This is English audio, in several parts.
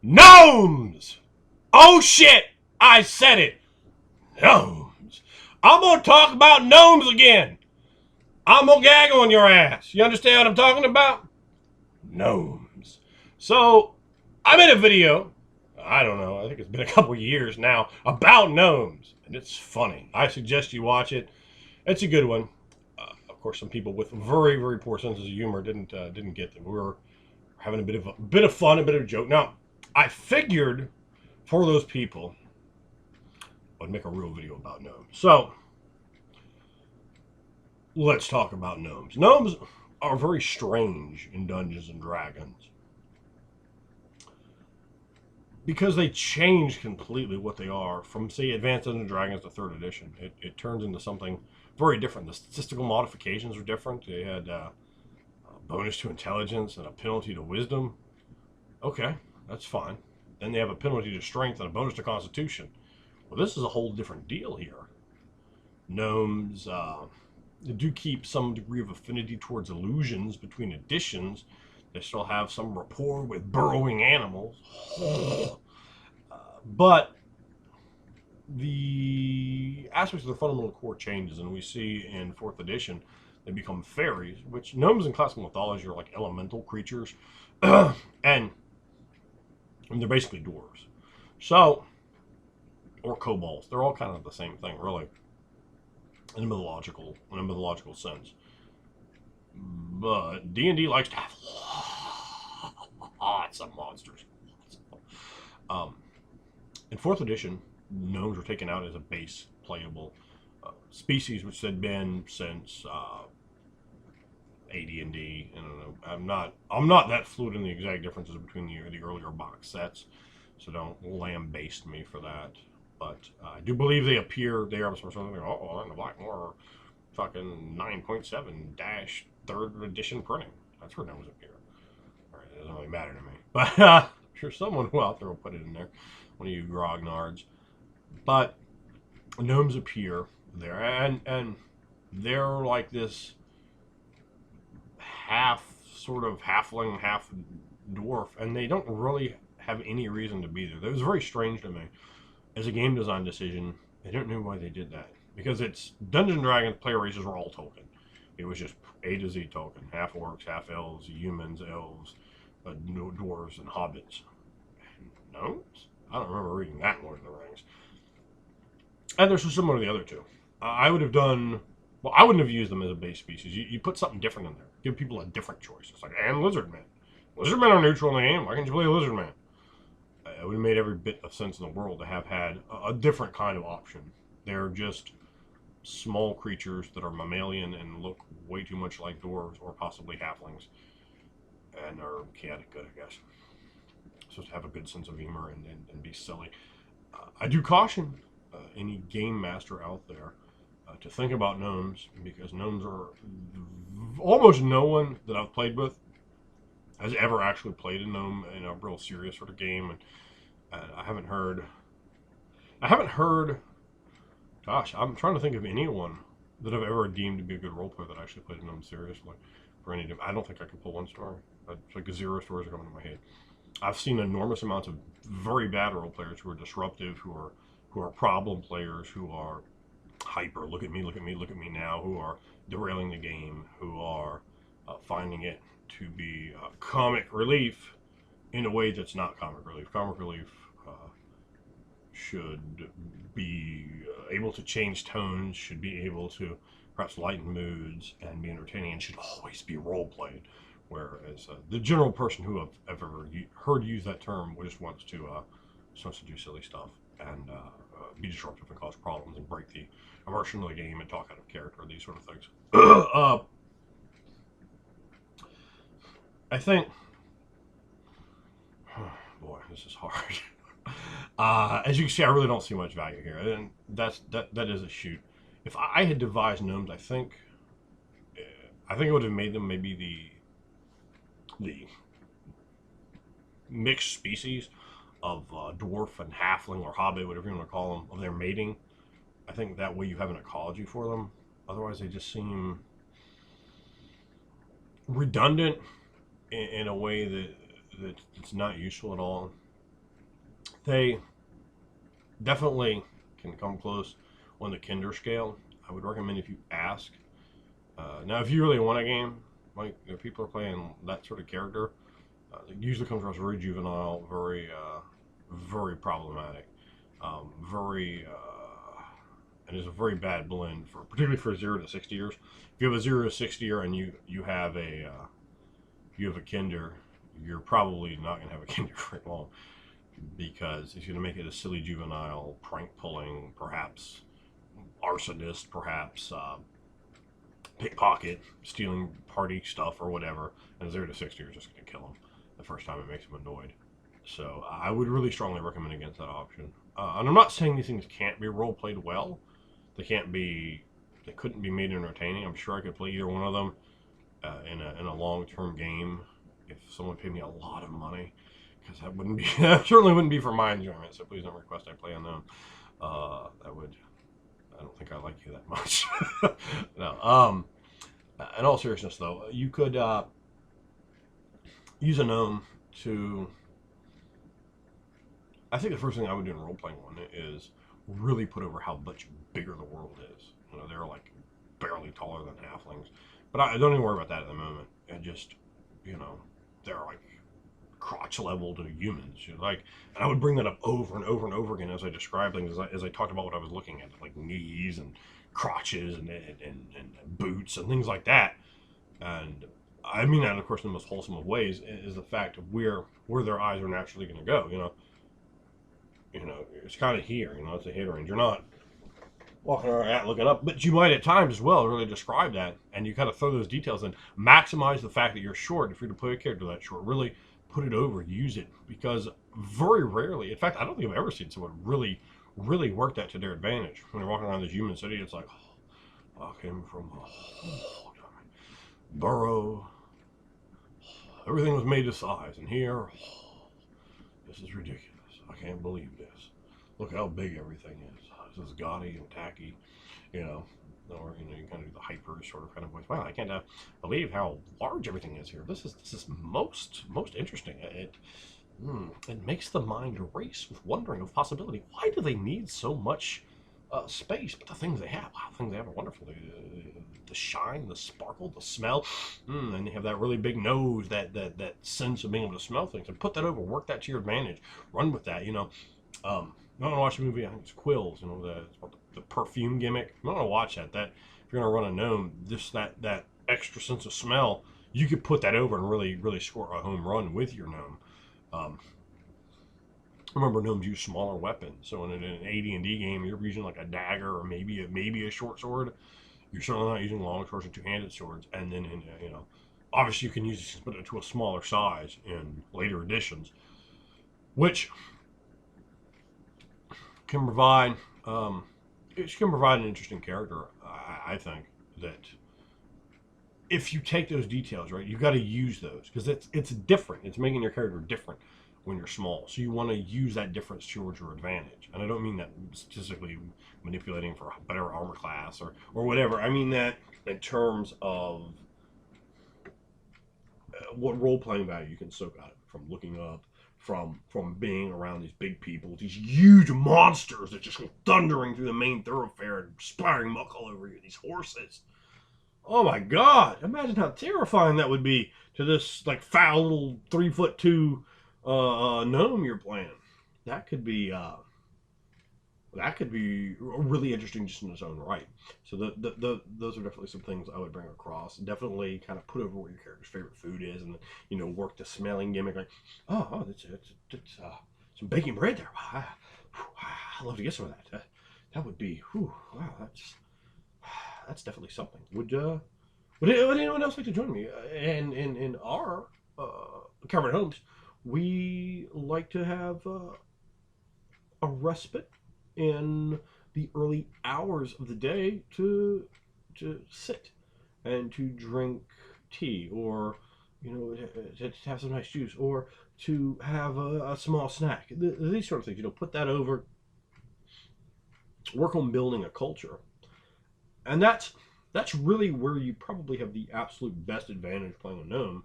Gnomes! Oh shit! I said it! Gnomes. I'm gonna talk about gnomes again. I'm gonna gag on your ass. You understand what I'm talking about? Gnomes. So, I made a video, I don't know, I think it's been a couple years now, about gnomes. And it's funny. I suggest you watch it. It's a good one. Of course, some people with very, very poor senses of humor didn't get it. We were having a bit of fun, a bit of a joke. Now, I figured for those people, I'd make a real video about gnomes. So, let's talk about gnomes. Gnomes are very strange in Dungeons and Dragons because they change completely what they are from, say, Advanced Dungeons and Dragons to Third Edition. It turns into something very different. The statistical modifications are different. They had a bonus to intelligence and a penalty to wisdom. Okay, that's fine. Then they have a penalty to strength and a bonus to constitution. Well, this is a whole different deal here. Gnomes do keep some degree of affinity towards illusions between editions. They still have some rapport with burrowing animals. But the aspects of the fundamental core changes, and we see in 4th edition, they become fairies, which gnomes in classical mythology are like elemental creatures. and they're basically dwarves. So, or kobolds. They're all kind of the same thing, really, in a mythological sense. But D&D likes to have lots of monsters. In 4th edition, gnomes were taken out as a base playable species, which had been since AD&D. I don't know. I'm not that fluid in the exact differences between the earlier box sets, so don't lambaste me for that. But I do believe they appear there. I'm sort of thinking, oh, in the Blackmore, fucking 9.7 dash 3rd edition printing. That's where gnomes appear. All right, it doesn't really matter to me, but I'm sure someone out there will put it in there. One of you grognards. But gnomes appear there, and they're like this half sort of halfling, half dwarf, and they don't really have any reason to be there. That was very strange to me. As a game design decision, I don't know why they did that. Because it's Dungeons & Dragons player races were all Tolkien. It was just A to Z Tolkien. Half orcs, half elves, humans, elves, dwarves, and hobbits. Gnomes? I don't remember reading that in Lord of the Rings. And there's some of the other two. I would have done... Well, I wouldn't have used them as a base species. You put something different in there. Give people a different choice. It's like, and lizardmen. Lizardmen are neutral in the game. Why can't you play a lizardman? It would have made every bit of sense in the world to have had a different kind of option. They're just small creatures that are mammalian and look way too much like dwarves or possibly halflings. And are chaotic good, I guess. So to have a good sense of humor and be silly. I do caution any game master out there to think about gnomes, because gnomes are... Almost no one that I've played with has ever actually played a gnome in a real serious sort of game, and I haven't heard... Gosh, I'm trying to think of anyone that I've ever deemed to be a good role player that actually played a gnome seriously. For any, I don't think I can pull one story. It's like 0 stories are coming to my head. I've seen enormous amounts of very bad role players who are disruptive, who are problem players, who are hyper. Look at me, look at me, look at me now. Who are derailing the game, who are finding it to be comic relief in a way that's not comic relief. Comic relief should be able to change tones, should be able to perhaps lighten moods and be entertaining, and should always be role played. Whereas the general person who I've ever heard use that term just wants to do silly stuff and be disruptive and cause problems and break the immersion of the game and talk out of character, these sort of things. I think, boy, this is hard. As you can see, I really don't see much value here, and that is a shoot. If I had devised gnomes, I think it would have made them maybe the mixed species of dwarf and halfling or hobbit, whatever you want to call them, of their mating. I think that way you have an ecology for them. Otherwise, they just seem redundant in a way that it's not useful at all. They definitely can come close on the kinder scale. I would recommend if you ask. Now, if you really want a game, like if people are playing that sort of character, it usually comes across very juvenile, very problematic, very, and is a very bad blend for particularly for 0 to 60 years. If you have a 0 to 60 year and you have a kinder, you're probably not going to have a kinder for long because it's going to make it a silly juvenile, prank pulling, perhaps arsonist, perhaps pickpocket, stealing party stuff or whatever, and 0 to 60 you're just going to kill him the first time it makes him annoyed. So I would really strongly recommend against that option. And I'm not saying these things can't be role played well. They can't be. They couldn't be made entertaining. I'm sure I could play either one of them in a long term game if someone paid me a lot of money, because that wouldn't be that certainly wouldn't be for my enjoyment. So please don't request I play on them. That would. I don't think I like you that much. No. In all seriousness, though, you could use a gnome to. I think the first thing I would do in a role playing one is really put over how much bigger the world is. You know, they're like barely taller than halflings, but I don't even worry about that at the moment. And just, you know, they're like crotch level to humans. You know, like, and I would bring that up over and over and over again as I described things, as I talked about what I was looking at, like knees and crotches and boots and things like that. And I mean that, of course, in the most wholesome of ways, is the fact of where their eyes are naturally going to go. You know, it's kind of here. You know, it's a hit range. You're not walking around looking up, but you might at times as well really describe that, and you kind of throw those details in, maximize the fact that you're short. If you're to play a character that short, really put it over, use it, because very rarely, in fact, I don't think I've ever seen someone really work that to their advantage. When you're walking around this human city, it's like, oh, I came from a burrow. Everything was made to size, and here, this is ridiculous. I can't believe this. Look how big everything is. This is gaudy and tacky, you know. Or you kind of do the hyper sort of kind of voice. Wow, I can't believe how large everything is here. This is most interesting. It makes the mind race with wondering of possibility. Why do they need so much space? But the things they have, wow, the things they have are wonderful. The shine, the sparkle, the smell, and they have that really big nose, that sense of being able to smell things, and put that over, work that to your advantage, run with that. You know, I want to watch a movie. I think it's Quills. You know, it's about the perfume gimmick. I want to watch that. That if you're gonna run a gnome, just that extra sense of smell, you could put that over and really score a home run with your gnome. I remember gnomes use smaller weapons, so in an AD&D game, you're using like a dagger or maybe a short sword. You're certainly not using long swords or two-handed swords. And then, you know, obviously you can use it, put it to a smaller size in later editions, which can provide it can provide an interesting character. I think that if you take those details, right, you've got to use those, because it's different. It's making your character different when you're small. So you want to use that difference towards your advantage. And I don't mean that statistically manipulating for a better armor class or whatever. I mean that in terms of what role-playing value you can soak out of it, from looking up, from being around these big people, these huge monsters that just go thundering through the main thoroughfare and splattering muck all over you, these horses. Oh my God! Imagine how terrifying that would be to this like foul little 3'2" gnome you're playing. That could be really interesting just in its own right. So those are definitely some things I would bring across. Definitely kind of put over what your character's favorite food is, and you know, work the smelling gimmick. Like, it's some baking bread there. Wow, I'd love to get some of that. That would be, wow, that's definitely something. Would anyone else like to join me? In our Cameron Homes, we like to have a respite in the early hours of the day to sit and to drink tea, or you know, to have some nice juice, or to have a small snack. These sort of things, you know, put that over, work on building a culture. And that's really where you probably have the absolute best advantage playing a gnome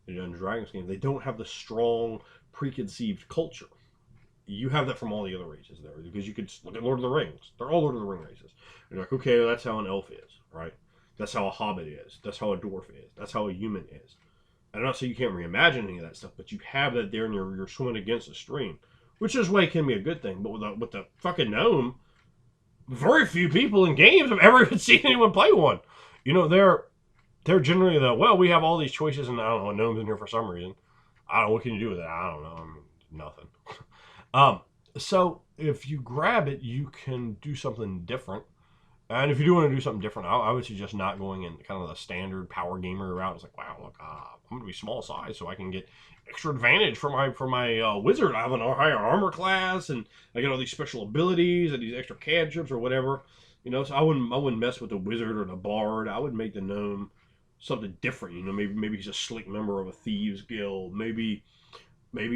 in Dungeons & Dragons game. They don't have the strong preconceived culture. You have that from all the other races there, because you could look at Lord of the Rings. They're all Lord of the Ring races. You're like, okay, well, that's how an elf is, right? That's how a hobbit is. That's how a dwarf is. That's how a human is. I'm not saying you can't reimagine any of that stuff, but you have that there, and you're swimming against the stream, which is way can be a good thing. But with the fucking gnome, very few people in games have ever even seen anyone play one. You know, they're generally the, well, we have all these choices, and I don't know, a gnome's in here for some reason. I don't know, what can you do with it? I don't know. I mean, nothing. Um, so if you grab it, you can do something different. And if you do want to do something different, I would suggest not going in kind of the standard power gamer route. It's like, wow, look, I'm going to be small size so I can get extra advantage for my wizard. I have a higher armor class, and I get all these special abilities and these extra cantrips or whatever. You know, so I wouldn't mess with the wizard or the bard. I would make the gnome something different. You know, maybe he's a slick member of a thieves guild. Maybe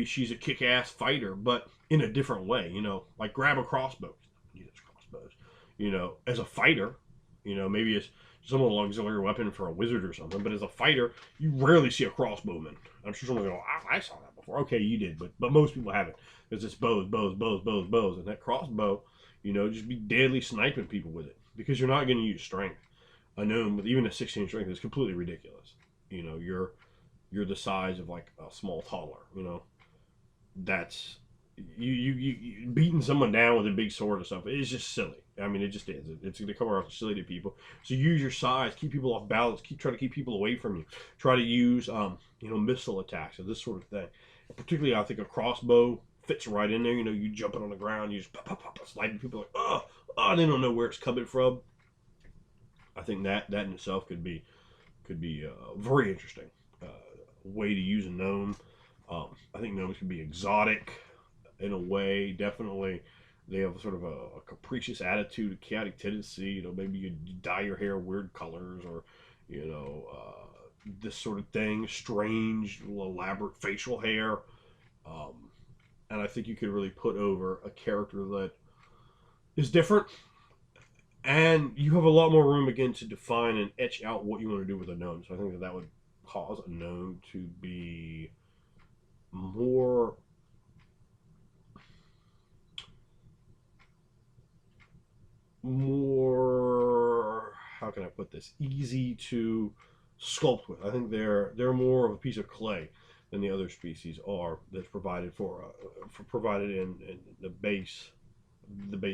she's a kick-ass fighter, but in a different way. You know, like grab a crossbow. Jesus, crossbows. You know, as a fighter, you know, maybe it's some little auxiliary weapon for a wizard or something. But as a fighter, you rarely see a crossbowman. I'm sure someone's going, I saw that before. Okay, you did, but most people haven't. There's just bows, and that crossbow, you know, just be deadly sniping people with it, because you're not going to use strength. A gnome with even a 16 strength is completely ridiculous. You know, you're the size of like a small toddler. You know, that's you beating someone down with a big sword or something. It's just silly. I mean, it just is. It's going to come across silly to people. So use your size, keep people off balance, try to keep people away from you. Try to use you know, missile attacks or this sort of thing. And particularly, I think a crossbow fits right in there. You know, you jumping on the ground, you just pop, sliding people like, oh, they don't know where it's coming from. I think that in itself could be very interesting way to use a gnome. I think gnomes can be exotic in a way. Definitely, they have sort of a capricious attitude, a chaotic tendency. You know, maybe you dye your hair weird colors, or you know, this sort of thing. Strange, elaborate facial hair. And I think you could really put over a character that is different. And you have a lot more room again to define and etch out what you want to do with a gnome. So I think that would cause a gnome to be more how can I put this, easy to sculpt with. I think they're more of a piece of clay than the other species are that's provided provided in the base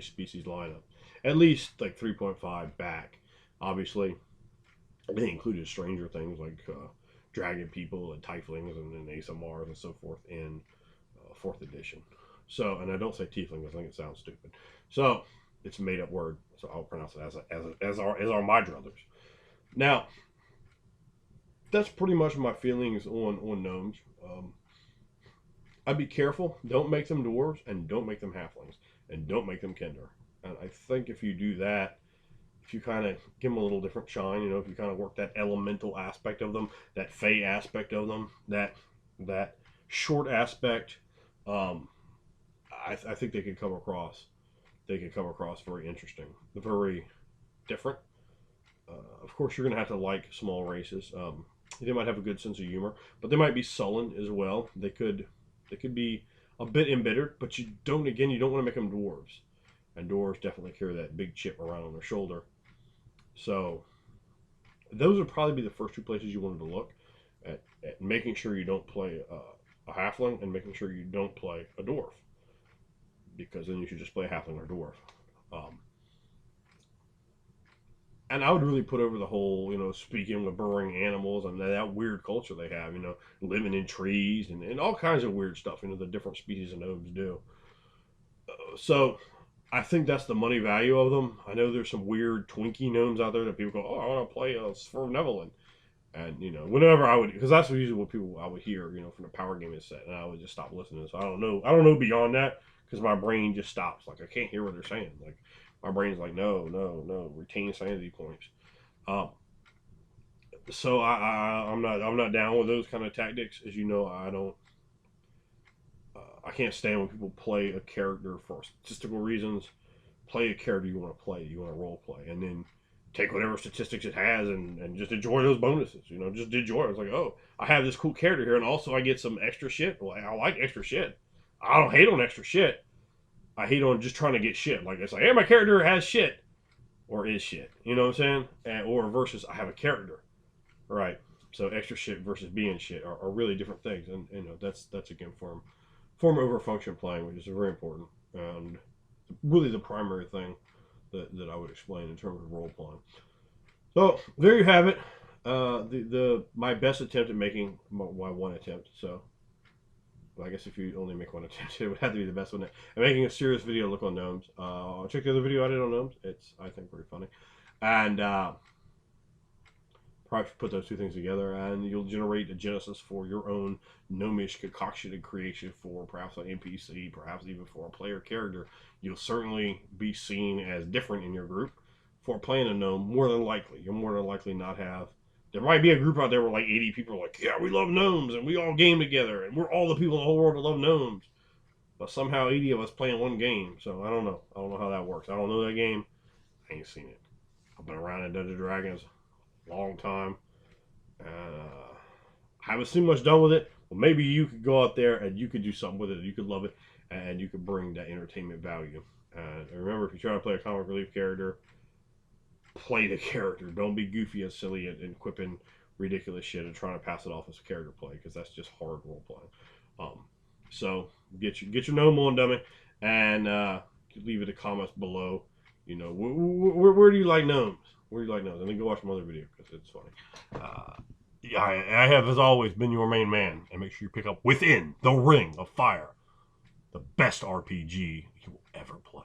species lineup. At least like 3.5 back. Obviously, they included stranger things like dragon people and tieflings and ASMRs and so forth in 4th edition. So, and I don't say tiefling, I think it sounds stupid. So, it's a made-up word, so I'll pronounce it as are my druthers. Now, that's pretty much my feelings on gnomes. I'd be careful. Don't make them dwarves, and don't make them halflings, and don't make them kinder. And I think if you do that, if you kind of give them a little different shine, you know, if you kind of work that elemental aspect of them, that fey aspect of them, that short aspect, I think they could come across. They could come across very interesting, very different. Of course, you're going to have to like small races. They might have a good sense of humor, but they might be sullen as well. They could be a bit embittered, but you don't want to make them dwarves. And dwarves definitely carry that big chip around on their shoulder. So those would probably be the first 2 places you wanted to look at making sure you don't play a halfling, and making sure you don't play a dwarf, because then you should just play a halfling or dwarf. And I would really put over the whole, you know, speaking with burrowing animals and that weird culture they have, you know, living in trees and all kinds of weird stuff, you know, the different species of gnomes do. So I think that's the money value of them. I know there's some weird Twinkie gnomes out there that people go, oh, I want to play Svirfnevelin. And, you know, whenever I would, because that's usually what I would hear, you know, from the power gaming set, and I would just stop listening. So I don't know beyond that, because my brain just stops. Like, I can't hear what they're saying. Like, my brain's like, no, retain sanity points. So I'm not down with those kind of tactics. As you know, I can't stand when people play a character for statistical reasons. Play a character you want to play, you want to role play, and then take whatever statistics it has and just enjoy those bonuses. You know, just enjoy it. It's like, oh, I have this cool character here, and also I get some extra shit. Well, I like extra shit. I don't hate on extra shit. I hate on just trying to get shit. Like it's like, hey, my character has shit or is shit. You know what I'm saying? Or versus I have a character, right? So extra shit versus being shit are really different things, and you know that's again form over function playing, which is very important and really the primary thing that I would explain in terms of role playing. So there you have it. The my best attempt at making my one attempt. So well, I guess if you only make one attempt, it would have to be the best one. I'm making a serious video look on gnomes. Check the other video I did on gnomes. It's I think very funny, and probably put those two things together, and you'll generate a genesis for your own gnomish concoction and creation for perhaps an NPC, perhaps even for a player character. You'll certainly be seen as different in your group for playing a gnome. More than likely, you'll more than likely not have. There might be a group out there where like 80 people are like, yeah, we love gnomes and we all game together and we're all the people in the whole world that love gnomes. But somehow 80 of us playing one game. So I don't know. I don't know how that works. I don't know that game. I ain't seen it. I've been around in Dungeons and Dragons a long time. Haven't seen much done with it. Well, maybe you could go out there and you could do something with it. You could love it and you could bring that entertainment value. And remember, if you try to play a comic relief character, play the character. Don't be goofy and silly and quipping ridiculous shit and trying to pass it off as a character play, because that's just hard role playing. So get your gnome on, dummy, and leave it in the comments below. You know, where do you like gnomes? Where do you like gnomes? And then go watch my other video because it's funny. Yeah, I have as always been your main man, and make sure you pick up Within the Ring of Fire, the best RPG you will ever play.